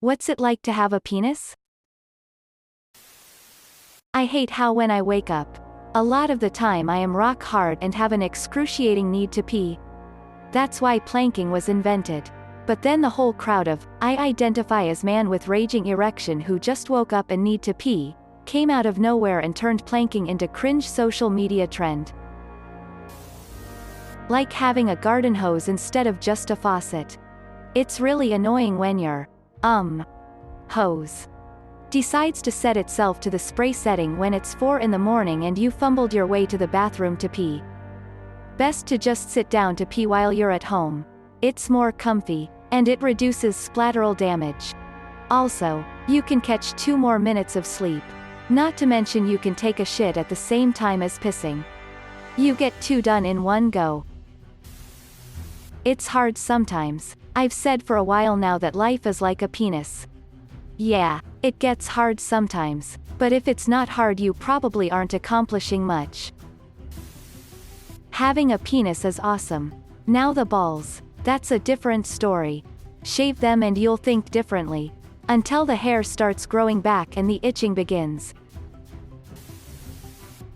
What's it like to have a penis? I hate how when I wake up, a lot of the time I am rock hard and have an excruciating need to pee. That's why planking was invented. But then the whole crowd of, I identify as man with raging erection who just woke up and need to pee, came out of nowhere and turned planking into cringe social media trend. Like having a garden hose instead of just a faucet. It's really annoying when your, hose decides to set itself to the spray setting when it's 4 in the morning and you fumbled your way to the bathroom to pee. Best to just sit down to pee while you're at home. It's more comfy, and it reduces splatteral damage. Also, you can catch 2 more minutes of sleep. Not to mention you can take a shit at the same time as pissing. You get 2 done in one go. It's hard sometimes. I've said for a while now that life is like a penis. Yeah, it gets hard sometimes, but if it's not hard you probably aren't accomplishing much. Having a penis is awesome. Now the balls, that's a different story. Shave them and you'll think differently. Until the hair starts growing back and the itching begins.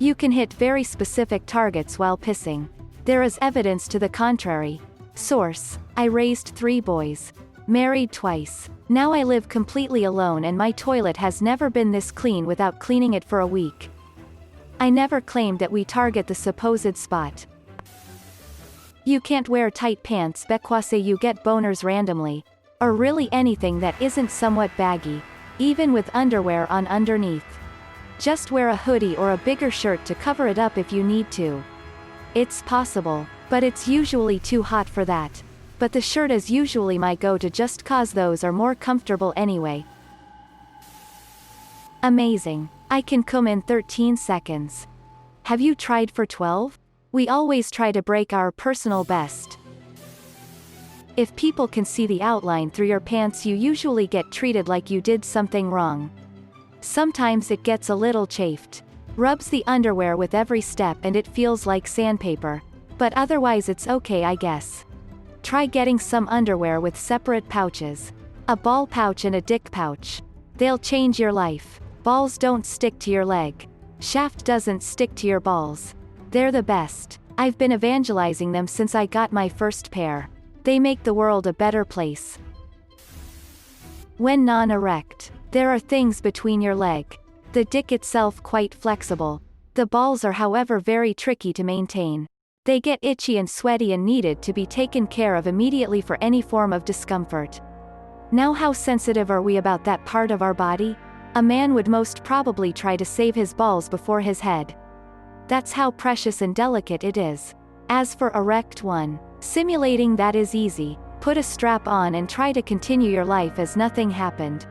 You can hit very specific targets while pissing. There is evidence to the contrary. Source: I raised 3 boys. Married twice. Now I live completely alone and my toilet has never been this clean without cleaning it for a week. I never claimed that we target the supposed spot. You can't wear tight pants because you get boners randomly. Or really anything that isn't somewhat baggy. Even with underwear on underneath. Just wear a hoodie or a bigger shirt to cover it up if you need to. It's possible, but it's usually too hot for that. But the shirt is usually my go-to just cause those are more comfortable anyway. Amazing. I can come in 13 seconds. Have you tried for 12? We always try to break our personal best. If people can see the outline through your pants you usually get treated like you did something wrong. Sometimes it gets a little chafed. Rubs the underwear with every step and it feels like sandpaper. But otherwise it's okay I guess. Try getting some underwear with separate pouches. A ball pouch and a dick pouch. They'll change your life. Balls don't stick to your leg. Shaft doesn't stick to your balls. They're the best. I've been evangelizing them since I got my first pair. They make the world a better place. When non-erect, there are things between your leg. The dick itself quite flexible. The balls are however very tricky to maintain. They get itchy and sweaty and needed to be taken care of immediately for any form of discomfort. Now how sensitive are we about that part of our body? A man would most probably try to save his balls before his head. That's how precious and delicate it is. As for erect one, simulating that is easy. Put a strap on and try to continue your life as nothing happened.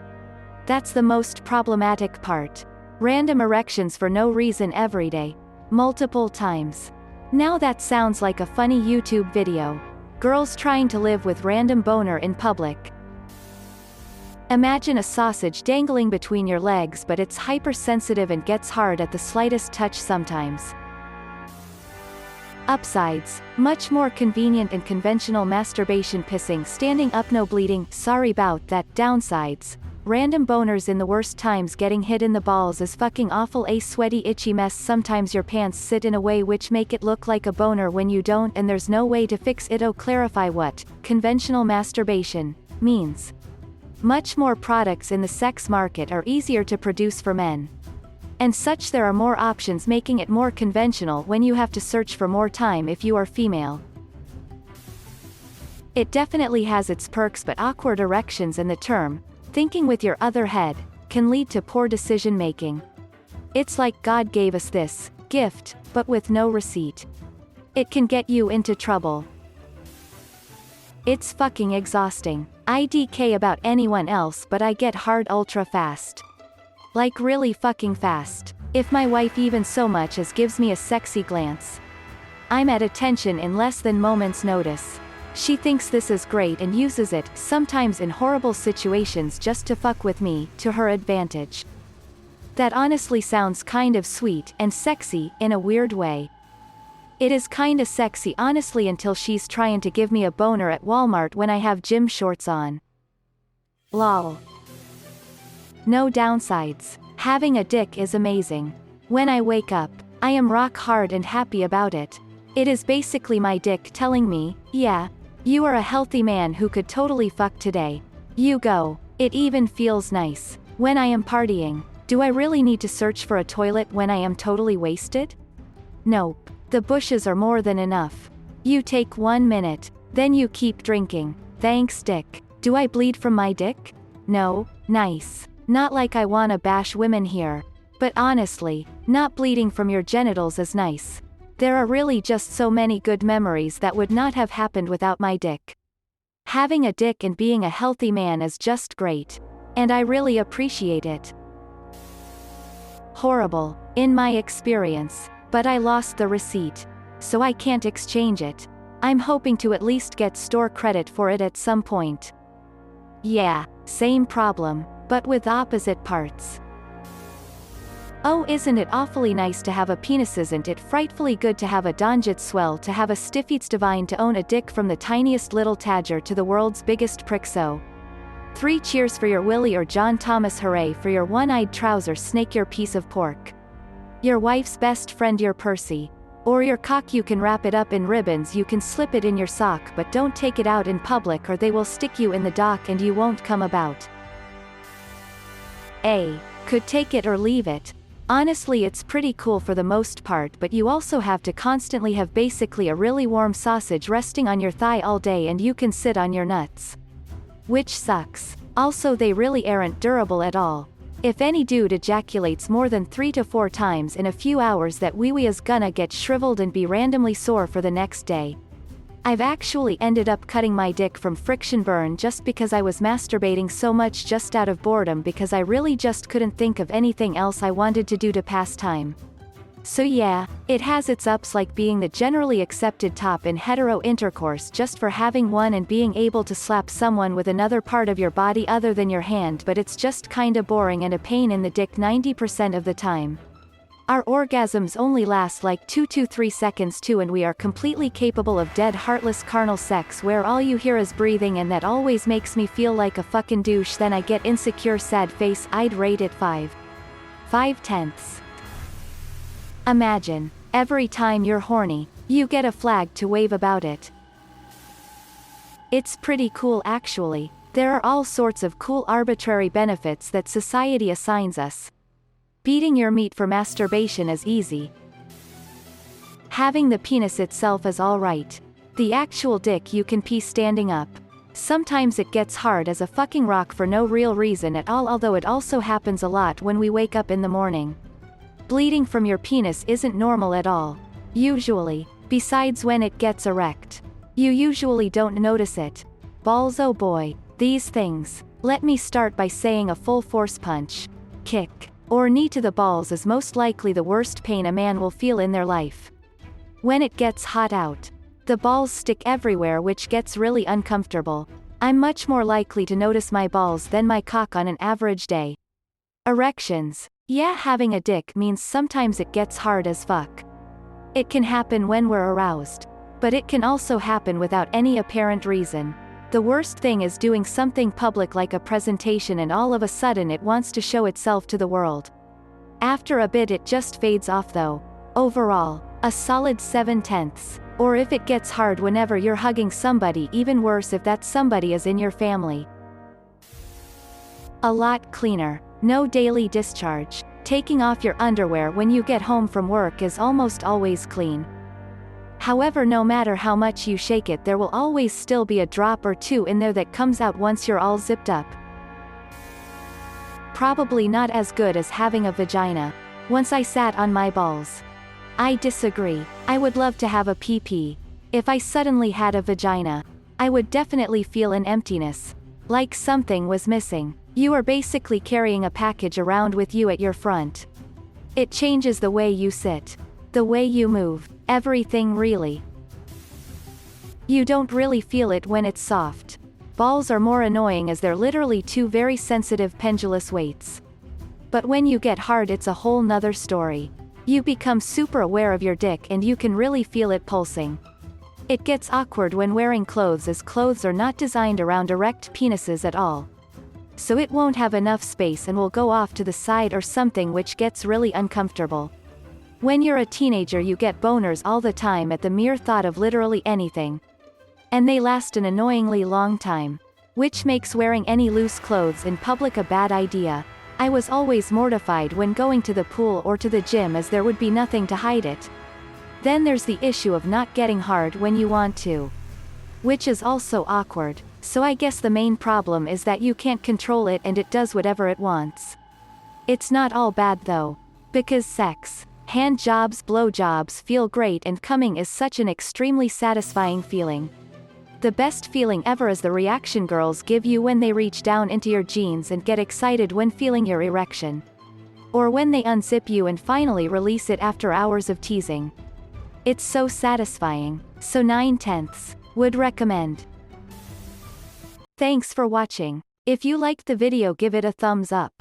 That's the most problematic part. Random erections for no reason every day. Multiple times. Now that sounds like a funny YouTube video. Girls trying to live with random boner in public. Imagine a sausage dangling between your legs but it's hypersensitive and gets hard at the slightest touch sometimes. Upsides: much more convenient and conventional masturbation pissing standing up no bleeding, sorry about that. Downsides: random boners in the worst times getting hit in the balls is fucking awful, a sweaty itchy mess. Sometimes your pants sit in a way which make it look like a boner when you don't and there's no way to fix it. Oh, clarify what conventional masturbation means. Much more products in the sex market are easier to produce for men. And such there are more options making it more conventional when you have to search for more time if you are female. It definitely has its perks but awkward erections and the term thinking with your other head can lead to poor decision making. It's like God gave us this gift, but with no receipt. It can get you into trouble. It's fucking exhausting. I DK about anyone else but I get hard ultra fast. Like really fucking fast. If my wife even so much as gives me a sexy glance, I'm at attention in less than moments notice. She thinks this is great and uses it, sometimes in horrible situations just to fuck with me, to her advantage. That honestly sounds kind of sweet and sexy in a weird way. It is kinda sexy honestly until she's trying to give me a boner at Walmart when I have gym shorts on. Lol. No downsides. Having a dick is amazing. When I wake up, I am rock hard and happy about it. It is basically my dick telling me, yeah, you are a healthy man who could totally fuck today. You go. It even feels nice. When I am partying, do I really need to search for a toilet when I am totally wasted? Nope. The bushes are more than enough. You take 1 minute, then you keep drinking. Thanks, dick. Do I bleed from my dick? No. Nice. Not like I wanna bash women here. But honestly, not bleeding from your genitals is nice. There are really just so many good memories that would not have happened without my dick. Having a dick and being a healthy man is just great. And I really appreciate it. Horrible, in my experience, but I lost the receipt. So I can't exchange it. I'm hoping to at least get store credit for it at some point. Yeah, same problem, but with opposite parts. Oh, isn't it awfully nice to have a penis? Isn't it frightfully good to have a donjit swell, to have a stiffeats divine, to own a dick from the tiniest little tadger to the world's biggest prick? So 3 cheers for your Willie or John Thomas, hooray for your one-eyed trouser snake, your piece of pork. Your wife's best friend, your Percy. Or your cock. You can wrap it up in ribbons, you can slip it in your sock, but don't take it out in public or they will stick you in the dock and you won't come about. Could take it or leave it. Honestly, it's pretty cool for the most part, but you also have to constantly have basically a really warm sausage resting on your thigh all day and you can sit on your nuts. Which sucks. Also, they really aren't durable at all. If any dude ejaculates more than 3 to 4 times in a few hours, that wee-wee is gonna get shriveled and be randomly sore for the next day. I've actually ended up cutting my dick from friction burn just because I was masturbating so much just out of boredom, because I really just couldn't think of anything else I wanted to do to pass time. So yeah, it has its ups, like being the generally accepted top in hetero intercourse just for having one and being able to slap someone with another part of your body other than your hand, but it's just kinda boring and a pain in the dick 90% of the time. Our orgasms only last like 2 to 3 seconds too, and we are completely capable of dead heartless carnal sex where all you hear is breathing, and that always makes me feel like a fucking douche. Then I get insecure sad face. I'd rate it 5/5. Imagine, every time you're horny, you get a flag to wave about it. It's pretty cool actually. There are all sorts of cool arbitrary benefits that society assigns us. Beating your meat for masturbation is easy. Having the penis itself is alright. The actual dick you can pee standing up. Sometimes it gets hard as a fucking rock for no real reason at all, although it also happens a lot when we wake up in the morning. Bleeding from your penis isn't normal at all. Usually. Besides when it gets erect. You usually don't notice it. Balls, oh boy. These things. Let me start by saying a full force punch, kick, or knee to the balls is most likely the worst pain a man will feel in their life. When it gets hot out, the balls stick everywhere, which gets really uncomfortable. I'm much more likely to notice my balls than my cock on an average day. Erections. Yeah, having a dick means sometimes it gets hard as fuck. It can happen when we're aroused. But it can also happen without any apparent reason. The worst thing is doing something public like a presentation and all of a sudden it wants to show itself to the world. After a bit it just fades off though. Overall, a solid 7/10. Or if it gets hard whenever you're hugging somebody, even worse if that somebody is in your family. A lot cleaner. No daily discharge. Taking off your underwear when you get home from work is almost always clean. However, no matter how much you shake it, there will always still be a drop or two in there that comes out once you're all zipped up. Probably not as good as having a vagina. Once I sat on my balls. I disagree. I would love to have a PP. If I suddenly had a vagina, I would definitely feel an emptiness. Like something was missing. You are basically carrying a package around with you at your front. It changes the way you sit. The way you move. Everything really. You don't really feel it when it's soft. Balls are more annoying as they're literally 2 very sensitive pendulous weights. But when you get hard it's a whole nother story. You become super aware of your dick and you can really feel it pulsing. It gets awkward when wearing clothes, as clothes are not designed around erect penises at all. so it won't have enough space and will go off to the side or something, which gets really uncomfortable. When you're a teenager you get boners all the time at the mere thought of literally anything. And they last an annoyingly long time. Which makes wearing any loose clothes in public a bad idea. I was always mortified when going to the pool or to the gym, as there would be nothing to hide it. Then there's the issue of not getting hard when you want to. Which is also awkward. So I guess the main problem is that you can't control it and it does whatever it wants. It's not all bad though. Because sex, hand jobs, blow jobs feel great, and coming is such an extremely satisfying feeling. The best feeling ever is the reaction girls give you when they reach down into your jeans and get excited when feeling your erection. Or when they unzip you and finally release it after hours of teasing. It's so satisfying. So 9/10. Would recommend. Thanks for watching. If you liked the video, give it a thumbs up.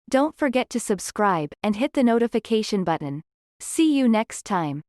Don't forget to subscribe and hit the notification button. See you next time.